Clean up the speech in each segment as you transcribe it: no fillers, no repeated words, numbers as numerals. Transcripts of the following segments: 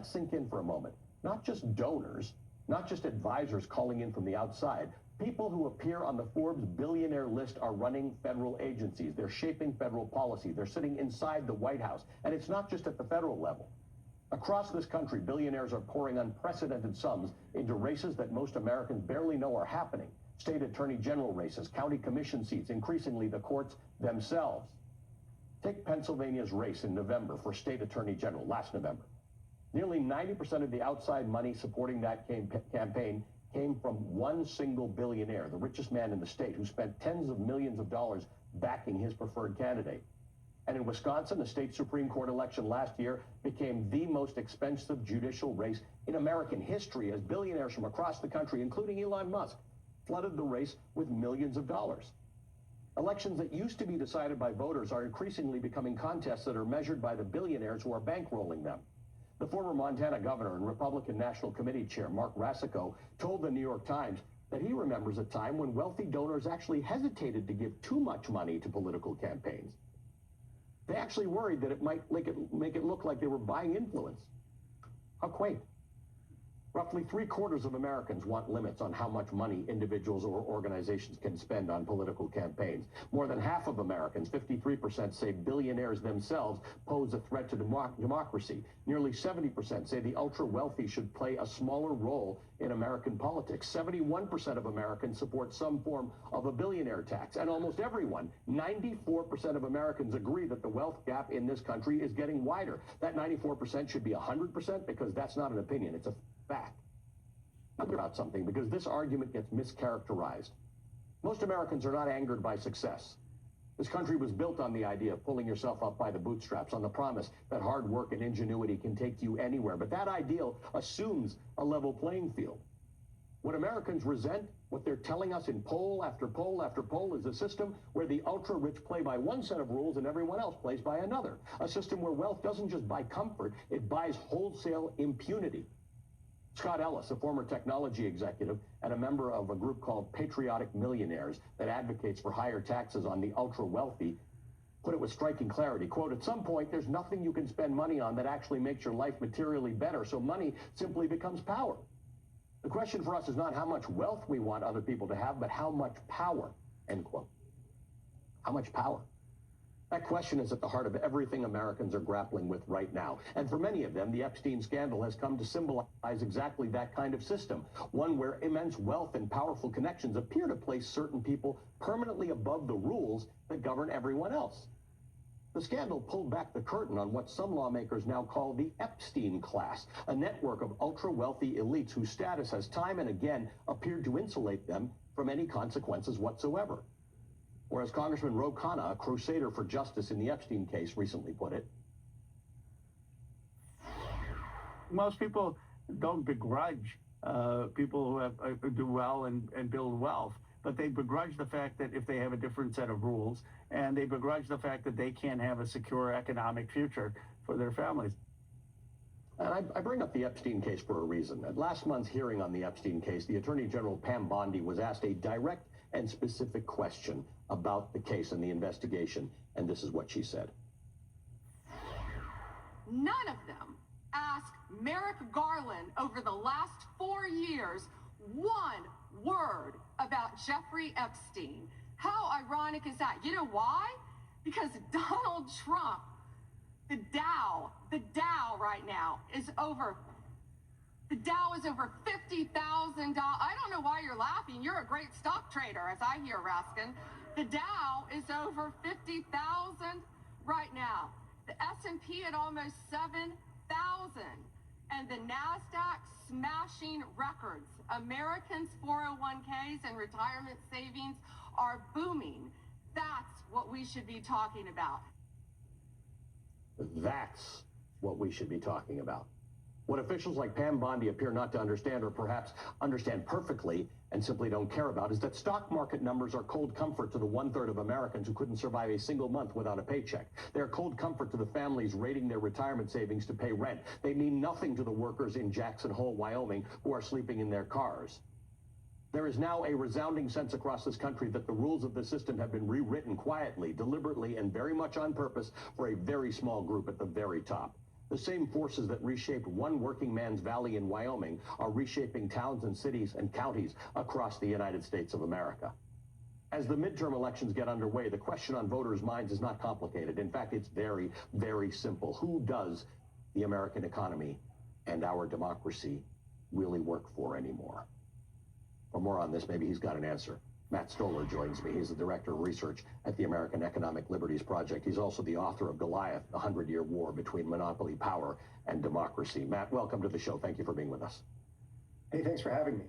that sink in for a moment. Not just donors, not just advisors calling in from the outside. People who appear on the Forbes billionaire list are running federal agencies. They're shaping federal policy. They're sitting inside the White House. And it's not just at the federal level. Across this country, billionaires are pouring unprecedented sums into races that most Americans barely know are happening. State attorney general races, county commission seats, increasingly the courts themselves. Take Pennsylvania's race in November for state attorney general, last November. Nearly 90% of the outside money supporting that campaign came from one single billionaire, the richest man in the state, who spent tens of millions of dollars backing his preferred candidate. And in Wisconsin, the state Supreme Court election last year became the most expensive judicial race in American history as billionaires from across the country, including Elon Musk, flooded the race with millions of dollars. Elections that used to be decided by voters are increasingly becoming contests that are measured by the billionaires who are bankrolling them. The former Montana governor and Republican National Committee chair, Mark Racicot, told the New York Times that he remembers a time when wealthy donors actually hesitated to give too much money to political campaigns. They actually worried that it might make it look like they were buying influence. How quaint. Roughly 3/4 of Americans want limits on how much money individuals or organizations can spend on political campaigns. More than half of Americans, 53%, say billionaires themselves pose a threat to democracy. Nearly 70% say the ultra-wealthy should play a smaller role in American politics. 71% of Americans support some form of a billionaire tax. And almost everyone, 94% of Americans, agree that the wealth gap in this country is getting wider. That 94% should be 100% because that's not an opinion, it's a fact. About something, because this argument gets mischaracterized. Most Americans are not angered by success. This country was built on the idea of pulling yourself up by the bootstraps, on the promise that hard work and ingenuity can take you anywhere. But that ideal assumes a level playing field. What Americans resent, what they're telling us in poll after poll after poll, is a system where the ultra-rich play by one set of rules and everyone else plays by another. A system where wealth doesn't just buy comfort, it buys wholesale impunity. Scott Ellis, a former technology executive and a member of a group called Patriotic Millionaires that advocates for higher taxes on the ultra-wealthy, put it with striking clarity. Quote, at some point, there's nothing you can spend money on that actually makes your life materially better, so money simply becomes power. The question for us is not how much wealth we want other people to have, but how much power, end quote. How much power? That question is at the heart of everything Americans are grappling with right now. And for many of them, the Epstein scandal has come to symbolize exactly that kind of system, one where immense wealth and powerful connections appear to place certain people permanently above the rules that govern everyone else. The scandal pulled back the curtain on what some lawmakers now call the Epstein class, a network of ultra-wealthy elites whose status has time and again appeared to insulate them from any consequences whatsoever. Or as Congressman Ro Khanna, a crusader for justice in the Epstein case, recently put it. Most people don't begrudge people who do well and build wealth, but they begrudge the fact that if they have a different set of rules, and they begrudge the fact that they can't have a secure economic future for their families. And I bring up the Epstein case for a reason. At last month's hearing on the Epstein case, the Attorney General Pam Bondi was asked a direct and specific question about the case and the investigation, and this is what she said. None of them asked Merrick Garland over the last 4 years one word about Jeffrey Epstein. How ironic is that? You know why? Because Donald Trump, the Dow right now is over. The Dow is over $50,000. I don't know why you're laughing. You're a great stock trader, as I hear, Raskin. The Dow is over 50,000 right now. The S&P at almost 7,000. And the NASDAQ smashing records. Americans' 401ks and retirement savings are booming. That's what we should be talking about. That's what we should be talking about. What officials like Pam Bondi appear not to understand, or perhaps understand perfectly and simply don't care about, is that stock market numbers are cold comfort to the 1/3 of Americans who couldn't survive a single month without a paycheck. They're cold comfort to the families raiding their retirement savings to pay rent. They mean nothing to the workers in Jackson Hole, Wyoming, who are sleeping in their cars. There is now a resounding sense across this country that the rules of the system have been rewritten quietly, deliberately, and very much on purpose for a very small group at the very top. The same forces that reshaped one working man's valley in Wyoming are reshaping towns and cities and counties across the United States of America. As the midterm elections get underway, the question on voters' minds is not complicated. In fact, it's very, very simple. Who does the American economy and our democracy really work for anymore? For more on this, maybe he's got an answer. Matt Stoller joins me. He's the Director of Research at the American Economic Liberties Project. He's also the author of Goliath, the 100-Year War Between Monopoly Power and Democracy. Matt, welcome to the show. Thank you for being with us. Hey, thanks for having me.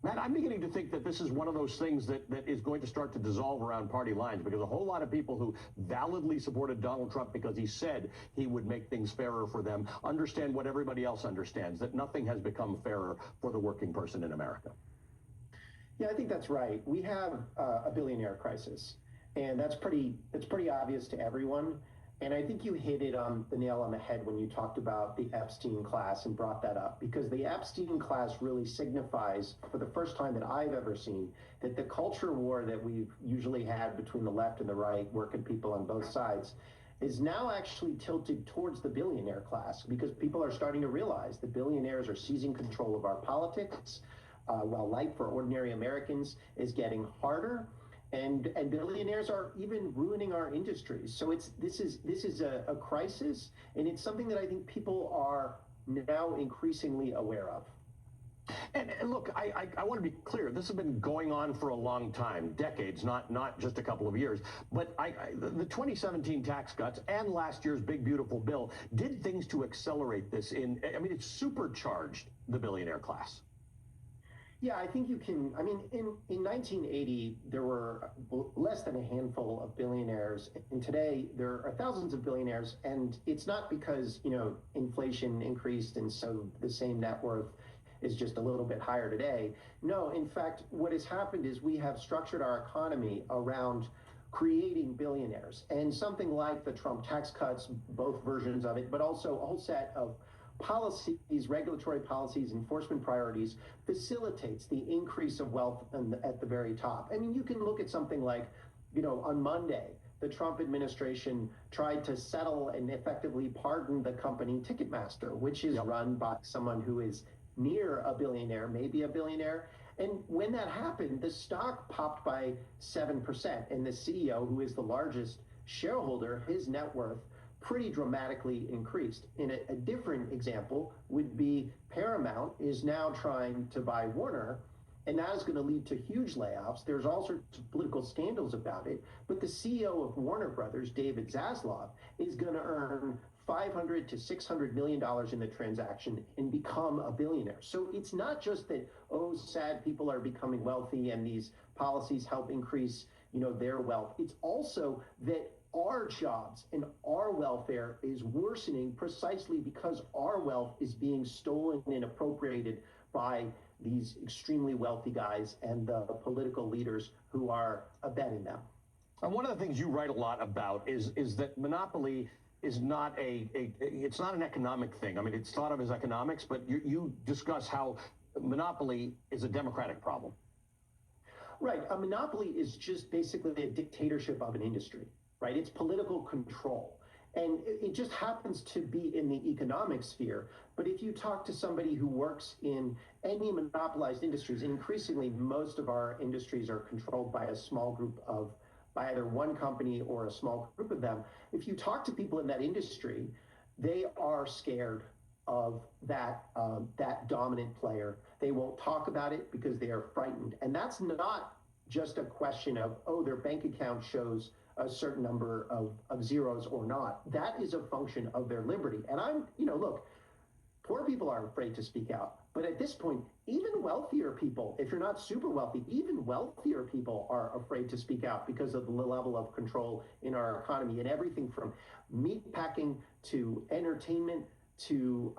Matt, I'm beginning to think that this is one of those things that is going to start to dissolve around party lines, because a whole lot of people who validly supported Donald Trump because he said he would make things fairer for them understand what everybody else understands, that nothing has become fairer for the working person in America. Yeah, I think that's right. We have a billionaire crisis, and that's pretty obvious to everyone. And I think you hit it on the nail on the head when you talked about the Epstein class and brought that up, because the Epstein class really signifies, for the first time that I've ever seen, that the culture war that we've usually had between the left and the right, working people on both sides, is now actually tilted towards the billionaire class, because people are starting to realize that billionaires are seizing control of our politics, while life for ordinary Americans is getting harder. And billionaires are even ruining our industries. So this is a crisis, and it's something that I think people are now increasingly aware of. And look, I want to be clear. This has been going on for a long time, decades, not just a couple of years. But the 2017 tax cuts and last year's big, beautiful bill did things to accelerate this. It supercharged the billionaire class. Yeah, I think you can. I mean, in 1980, there were less than a handful of billionaires, and today there are thousands of billionaires. And it's not because, inflation increased and so the same net worth is just a little bit higher today. No, in fact, what has happened is we have structured our economy around creating billionaires, and something like the Trump tax cuts, both versions of it, but also a whole set of policies, regulatory policies, enforcement priorities, facilitates the increase of wealth at the very top. I mean, you can look at something like, on Monday, the Trump administration tried to settle and effectively pardon the company Ticketmaster, which is run by someone who is near a billionaire, maybe a billionaire. And when that happened, the stock popped by 7%. And the CEO, who is the largest shareholder, his net worth pretty dramatically increased. In a different example would be Paramount is now trying to buy Warner, and that is going to lead to huge layoffs. There's all sorts of political scandals about it, but the CEO of Warner Brothers, David Zaslav, is going to earn $500 to $600 million in the transaction and become a billionaire. So it's not just that, sad people are becoming wealthy and these policies help increase, their wealth. It's also that our jobs and our welfare is worsening precisely because our wealth is being stolen and appropriated by these extremely wealthy guys and the political leaders who are abetting them. And one of the things you write a lot about is that monopoly is not it's not an economic thing. I mean, it's thought of as economics, but you discuss how monopoly is a democratic problem. Right. A monopoly is just basically a dictatorship of an industry. Right? It's political control. And it just happens to be in the economic sphere. But if you talk to somebody who works in any monopolized industries, and increasingly most of our industries are controlled by a small group by either one company or a small group of them. If you talk to people in that industry, they are scared of that dominant player. They won't talk about it because they are frightened. And that's not just a question of, their bank account shows a certain number of zeros or not. That is a function of their liberty. And look, poor people are afraid to speak out. But at this point, even wealthier people, if you're not super wealthy, even wealthier people are afraid to speak out because of the level of control in our economy, and everything from meat packing to entertainment to,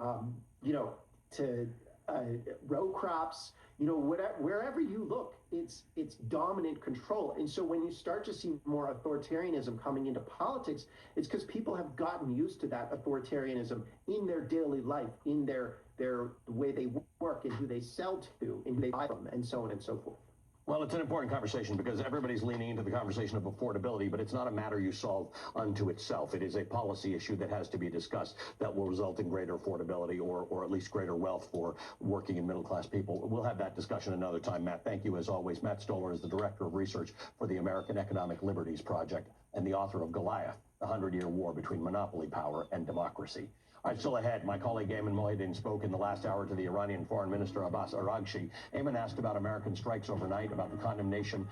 row crops, wherever you look, it's dominant control. And so when you start to see more authoritarianism coming into politics, it's because people have gotten used to that authoritarianism in their daily life, in their way they work and who they sell to and who they buy from, and so on and so forth. Well, it's an important conversation because everybody's leaning into the conversation of affordability, but it's not a matter you solve unto itself. It is a policy issue that has to be discussed that will result in greater affordability or at least greater wealth for working and middle-class people. We'll have that discussion another time, Matt. Thank you as always. Matt Stoller is the Director of Research for the American Economic Liberties Project and the author of Goliath, the 100-Year War Between Monopoly Power and Democracy. All right, still ahead, my colleague Ayman Mohyeddin spoke in the last hour to the Iranian Foreign Minister Abbas Araghchi. Ayman asked about American strikes overnight, about the condemnation